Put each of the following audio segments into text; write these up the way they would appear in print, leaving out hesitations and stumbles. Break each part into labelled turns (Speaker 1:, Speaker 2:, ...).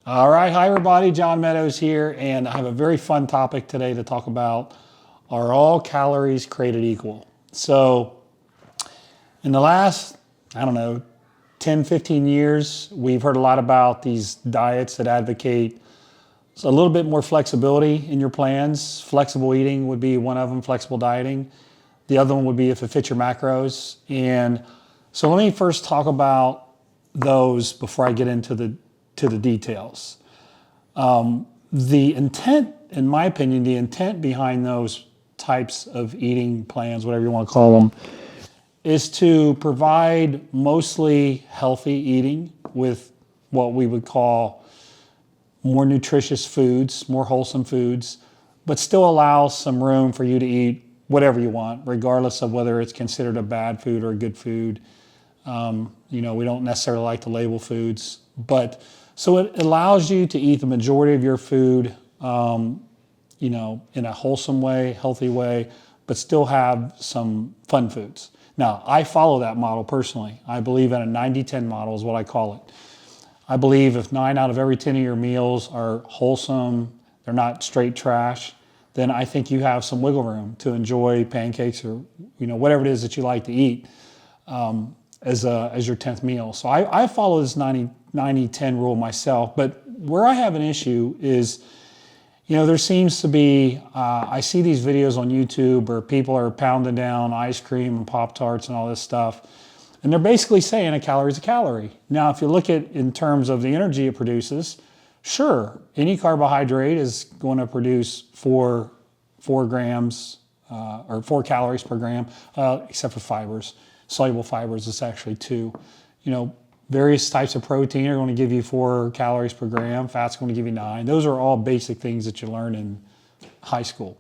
Speaker 1: All right, hi everybody, John Meadows here, and I have a very fun topic today to talk about. Are all calories created equal? So in the last, I don't know, 10, 15 years, we've heard a lot about these diets that advocate a little bit more flexibility in your plans. Flexible eating would be one of them, flexible dieting. The other one would be if it fits your macros. And so let me first talk about those before I get into the details. The intent, in my opinion, the intent behind those types of eating plans, whatever you want to call them, is to provide mostly healthy eating with what we would call more nutritious foods, more wholesome foods, but still allow some room for you to eat whatever you want, regardless of whether it's considered a bad food or a good food. We don't necessarily like to label foods, but so it allows you to eat the majority of your food, in a wholesome way, healthy way, but still have some fun foods. Now, I follow that model personally. I believe in a 90-10 model is what I call it. I believe if 9 out of every 10 of your meals are wholesome, they're not straight trash, then I think you have some wiggle room to enjoy pancakes or whatever it is that you like to eat as your 10th meal. So I follow this 90-10 rule myself, but where I have an issue is, there seems to be, I see these videos on YouTube where people are pounding down ice cream and Pop-Tarts and all this stuff, and they're basically saying a calorie is a calorie. Now, if you look at in terms of the energy it produces, sure, any carbohydrate is going to produce 4 grams or 4 calories per gram, except for fibers. Soluble fibers is actually 2. Various types of protein are going to give you 4 calories per gram. Fat's going to give you 9. Those are all basic things that you learn in high school.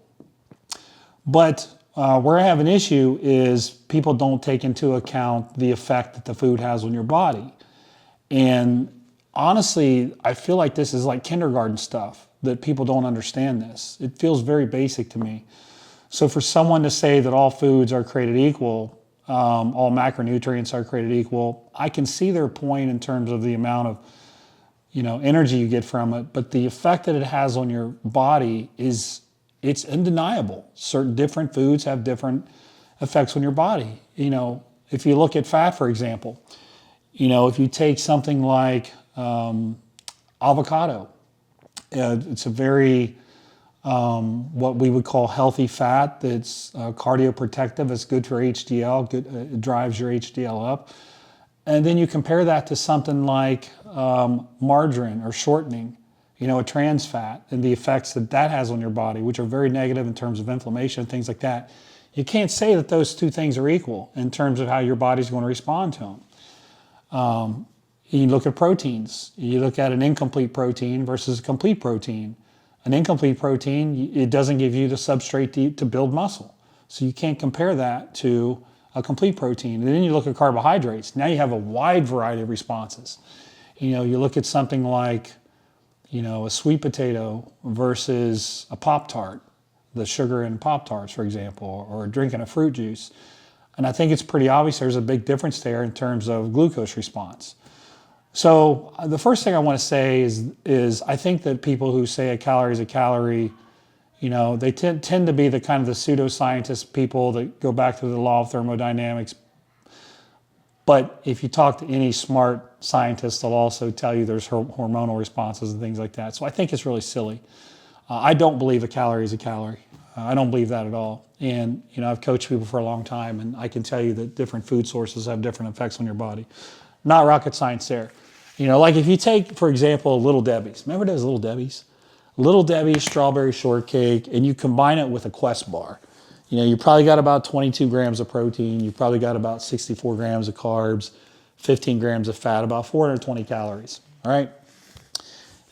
Speaker 1: But where I have an issue is people don't take into account the effect that the food has on your body. And honestly, I feel like this is like kindergarten stuff, that people don't understand this. It feels very basic to me. So for someone to say that all foods are created equal, all macronutrients are created equal, I can see their point in terms of the amount of energy you get from it, but the effect that it has on your body it's undeniable. Certain different foods have different effects on your body. If you look at fat, for example, if you take something like avocado, it's a very what we would call healthy fat that's cardioprotective. It's good for HDL, it drives your HDL up. And then you compare that to something like margarine or shortening, a trans fat, and the effects that has on your body, which are very negative in terms of inflammation, things like that. You can't say that those two things are equal in terms of how your body's going to respond to them. You look at proteins. You look at an incomplete protein versus a complete protein. An incomplete protein, it doesn't give you the substrate to build muscle. So you can't compare that to a complete protein. And then you look at carbohydrates. Now you have a wide variety of responses. You look at something like, a sweet potato versus a Pop-Tart, the sugar in Pop-Tarts, for example, or drinking a fruit juice. And I think it's pretty obvious there's a big difference there in terms of glucose response. So the first thing I want to say is I think that people who say a calorie is a calorie, they tend to be the kind of the pseudoscientist people that go back to the law of thermodynamics. But if you talk to any smart scientist, they'll also tell you there's hormonal responses and things like that. So I think it's really silly. I don't believe a calorie is a calorie. I don't believe that at all. And, I've coached people for a long time, and I can tell you that different food sources have different effects on your body. Not rocket science there. Like if you take, for example, Little Debbie's. Remember those Little Debbie's? Little Debbie's strawberry shortcake, and you combine it with a Quest bar. You probably got about 22 grams of protein. You probably got about 64 grams of carbs, 15 grams of fat, about 420 calories, all right?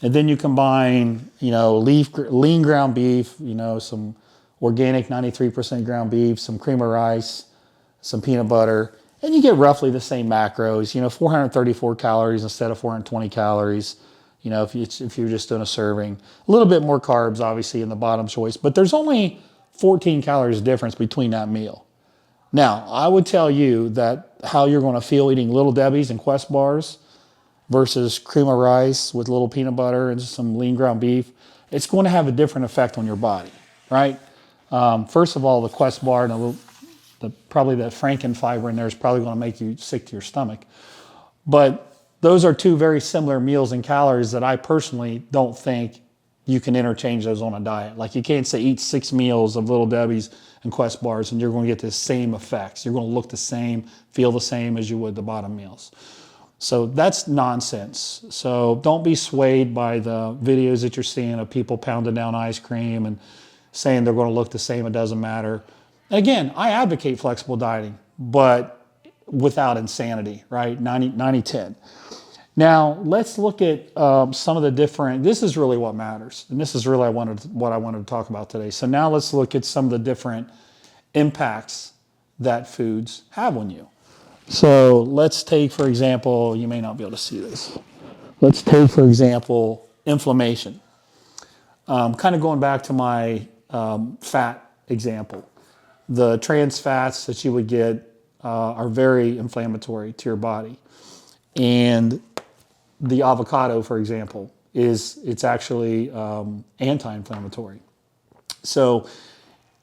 Speaker 1: And then you combine, lean ground beef, some organic 93% ground beef, some cream of rice, some peanut butter, and you get roughly the same macros, 434 calories instead of 420 calories, if you're just doing a serving. A little bit more carbs, obviously, in the bottom choice, but there's only 14 calories difference between that meal. Now, I would tell you that how you're going to feel eating Little Debbie's and Quest bars versus cream of rice with a little peanut butter and some lean ground beef, it's going to have a different effect on your body, right? First of all, the Quest bar and probably that Franken fiber in there is probably going to make you sick to your stomach. But those are two very similar meals and calories that I personally don't think you can interchange those on a diet. Like you can't say eat 6 meals of Little Debbie's and Quest bars and you're going to get the same effects. You're going to look the same, feel the same as you would the bottom meals. So that's nonsense. So don't be swayed by the videos that you're seeing of people pounding down ice cream and saying they're going to look the same, it doesn't matter. And again, I advocate flexible dieting, but without insanity, right? 90-10. Now, let's look at some of the different, this is really what matters. And this is really what I wanted to talk about today. So now let's look at some of the different impacts that foods have on you. So let's take, for example, you may not be able to see this. Let's take, for example, inflammation. Kind of going back to my fat example. The trans fats that you would get are very inflammatory to your body. And the avocado, for example, it's actually anti-inflammatory. So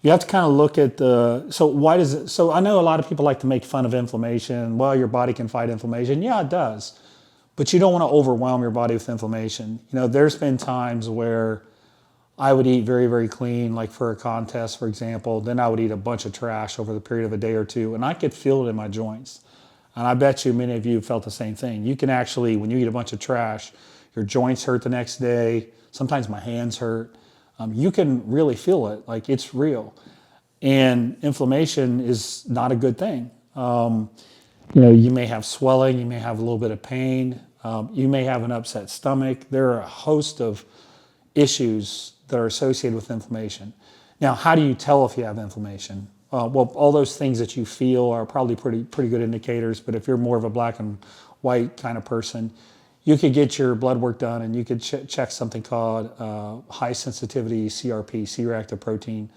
Speaker 1: you have to kind of look at so I know a lot of people like to make fun of inflammation. Well, your body can fight inflammation. Yeah, it does. But you don't want to overwhelm your body with inflammation. You know, there's been times where I would eat very, very clean, like for a contest, for example. Then I would eat a bunch of trash over the period of a day or two, and I could feel it in my joints. And I bet you many of you felt the same thing. You can actually, when you eat a bunch of trash, your joints hurt the next day. Sometimes my hands hurt. You can really feel it, like it's real. And inflammation is not a good thing. You may have swelling, you may have a little bit of pain, you may have an upset stomach. There are a host of issues that are associated with inflammation. Now, how do you tell if you have inflammation? Well, all those things that you feel are probably pretty good indicators, but if you're more of a black and white kind of person, you could get your blood work done and you could check something called high sensitivity CRP, C-reactive protein,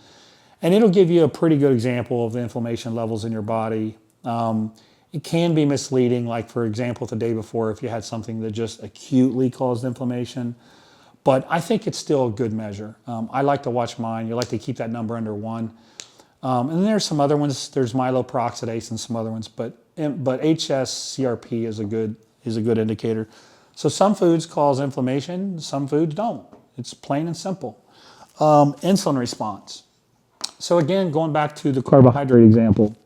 Speaker 1: and it'll give you a pretty good example of the inflammation levels in your body. It can be misleading, like for example, the day before if you had something that just acutely caused inflammation, but I think it's still a good measure. I like to watch mine. You like to keep that number under 1. And then there's some other ones. There's myeloperoxidase and some other ones, but HS-CRP is a good indicator. So some foods cause inflammation, some foods don't. It's plain and simple. Insulin response. So again, going back to the carbohydrate example,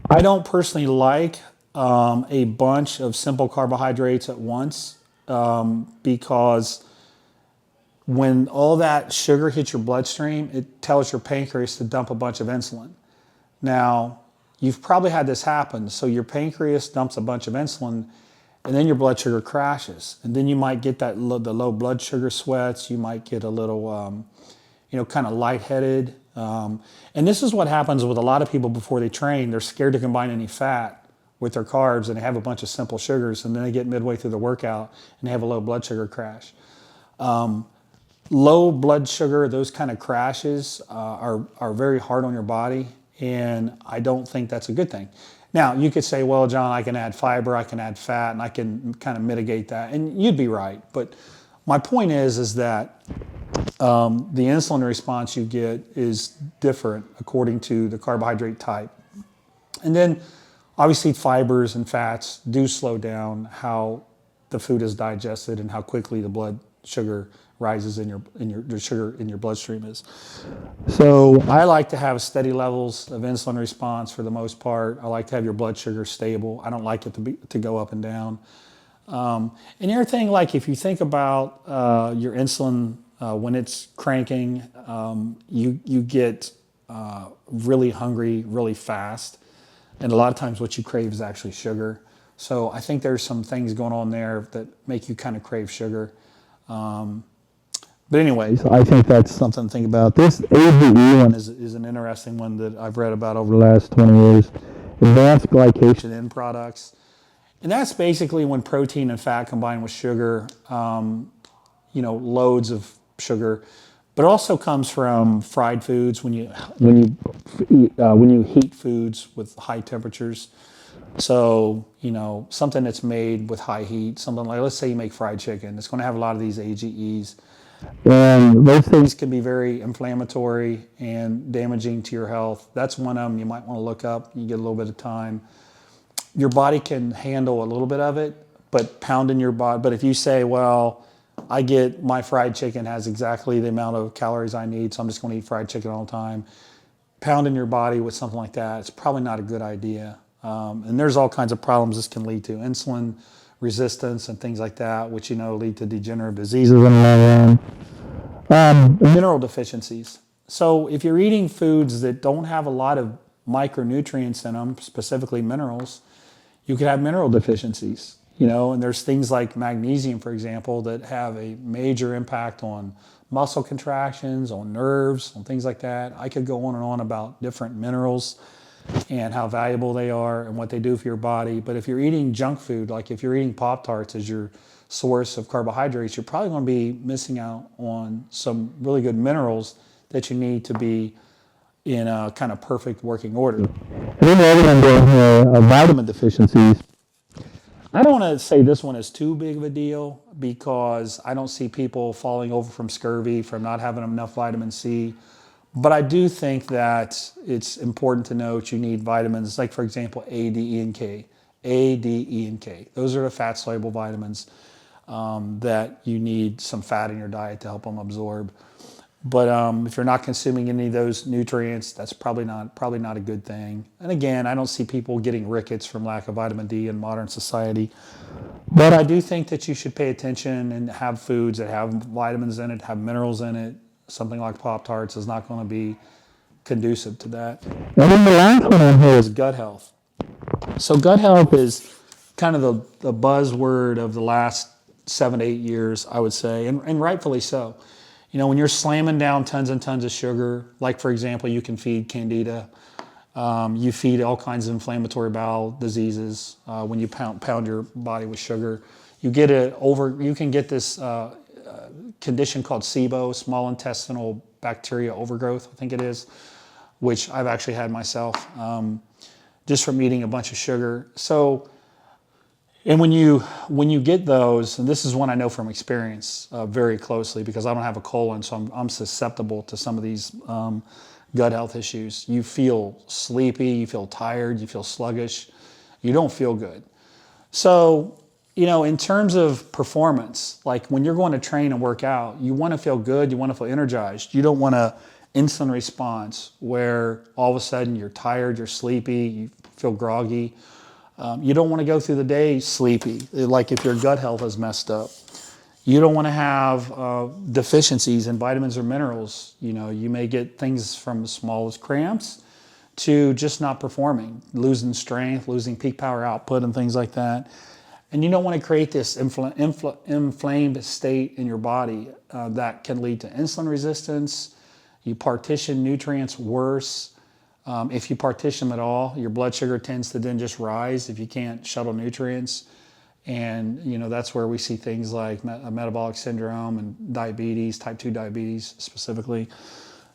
Speaker 1: I don't personally like a bunch of simple carbohydrates at once because when all that sugar hits your bloodstream, it tells your pancreas to dump a bunch of insulin. Now, you've probably had this happen. So your pancreas dumps a bunch of insulin and then your blood sugar crashes. And then you might get the low blood sugar sweats. You might get a little, kind of lightheaded. And this is what happens with a lot of people before they train. They're scared to combine any fat with their carbs and they have a bunch of simple sugars and then they get midway through the workout and they have a low blood sugar crash. Low blood sugar, those kind of crashes are very hard on your body, and I don't think that's a good thing. Now, you could say, well, John, I can add fiber, I can add fat, and I can kind of mitigate that, and you'd be right. But my point is that the insulin response you get is different according to the carbohydrate type. And then, obviously, fibers and fats do slow down how the food is digested and how quickly the blood sugar rises the sugar in your bloodstream is. So I like to have steady levels of insulin response for the most part. I like to have your blood sugar stable. I don't like it to go up and down. And the other thing, like if you think about your insulin when it's cranking, you get really hungry really fast. And a lot of times what you crave is actually sugar. So I think there's some things going on there that make you kind of crave sugar. But anyways, I think that's something to think about. This ABE one is an interesting one that I've read about over the last 20 years. Advanced glycation end products. And that's basically when protein and fat combine with sugar, loads of sugar. But it also comes from fried foods when you heat foods with high temperatures. So, you know, something that's made with high heat, something like, let's say you make fried chicken, it's going to have a lot of these AGEs. And those things can be very inflammatory and damaging to your health. That's one of them you might want to look up. You get a little bit of time. Your body can handle a little bit of it, but pounding your body. But if you say, well, I get my fried chicken has exactly the amount of calories I need, so I'm just going to eat fried chicken all the time. Pounding your body with something like that, it's probably not a good idea. And there's all kinds of problems this can lead to. Insulin resistance and things like that, which, you know, lead to degenerative diseases in the long run. Mineral deficiencies. So if you're eating foods that don't have a lot of micronutrients in them, specifically minerals, you could have mineral deficiencies. You know, and there's things like magnesium, for example, that have a major impact on muscle contractions, on nerves, on things like that. I could go on and on about different minerals and how valuable they are and what they do for your body. But if you're eating junk food, like if you're eating Pop-Tarts as your source of carbohydrates, you're probably going to be missing out on some really good minerals that you need to be in a kind of perfect working order. And then the other one down here, vitamin deficiencies. I don't want to say this one is too big of a deal because I don't see people falling over from scurvy, from not having enough vitamin C. But I do think that it's important to note you need vitamins like, for example, A, D, E, and K. A, D, E, and K. Those are the fat-soluble vitamins that you need some fat in your diet to help them absorb. But if you're not consuming any of those nutrients, that's probably not a good thing. And again, I don't see people getting rickets from lack of vitamin D in modern society. But I do think that you should pay attention and have foods that have vitamins in it, have minerals in it. Something like Pop-Tarts is not going to be conducive to that. And then the last one on here is gut health. So gut health is kind of the buzzword of the last 7 to 8 years, I would say, and rightfully so. You know, when you're slamming down tons and tons of sugar, like for example, you can feed candida, you feed all kinds of inflammatory bowel diseases when you pound your body with sugar. You can get this condition called SIBO, small intestinal bacteria overgrowth, I think it is, which I've actually had myself, just from eating a bunch of sugar. So, and when you get those, and this is one I know from experience very closely because I don't have a colon, so I'm susceptible to some of these gut health issues. You feel sleepy, you feel tired, you feel sluggish, you don't feel good. So, you know, in terms of performance, like when you're going to train and work out, you want to feel good, you want to feel energized. You don't want an insulin response where all of a sudden you're tired, you're sleepy, you feel groggy. You don't want to go through the day sleepy, like if your gut health is messed up. You don't want to have deficiencies in vitamins or minerals. You know, you may get things from as small as cramps to just not performing, losing strength, losing peak power output and things like that. And you don't want to create this inflamed state in your body that can lead to insulin resistance. You partition nutrients worse. If you partition them at all, your blood sugar tends to then just rise if you can't shuttle nutrients. And, you know, that's where we see things like metabolic syndrome and diabetes, type 2 diabetes specifically.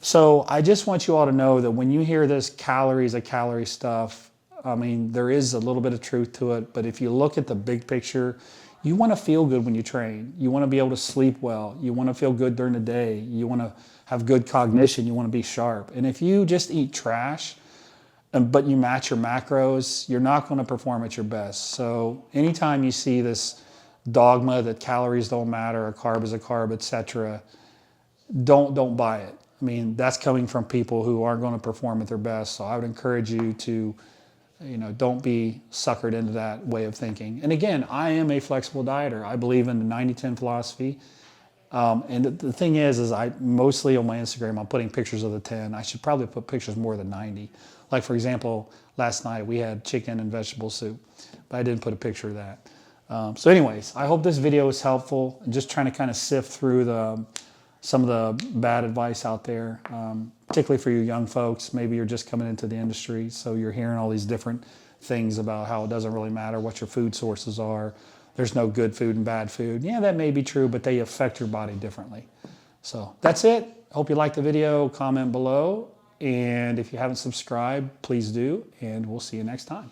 Speaker 1: So I just want you all to know that when you hear this calories, calorie stuff, I mean, there is a little bit of truth to it, but if you look at the big picture, you want to feel good when you train. You want to be able to sleep well. You want to feel good during the day. You want to have good cognition. You want to be sharp. And if you just eat trash, but you match your macros, you're not going to perform at your best. So anytime you see this dogma that calories don't matter, a carb is a carb, etc., don't buy it. I mean, that's coming from people who aren't going to perform at their best. So I would encourage you to, you know, don't be suckered into that way of thinking. And again, I am a flexible dieter. I believe in the 90-10 philosophy. And the thing is I mostly on my Instagram, I'm putting pictures of the 10. I should probably put pictures more than 90. Like for example, last night we had chicken and vegetable soup, but I didn't put a picture of that. So anyways, I hope this video is helpful. I'm just trying to kind of sift through some of the bad advice out there, particularly for you young folks. Maybe you're just coming into the industry, so you're hearing all these different things about how it doesn't really matter what your food sources are. There's no good food and bad food. Yeah, that may be true, but they affect your body differently. So that's it. Hope you liked the video. Comment below. And if you haven't subscribed, please do. And we'll see you next time.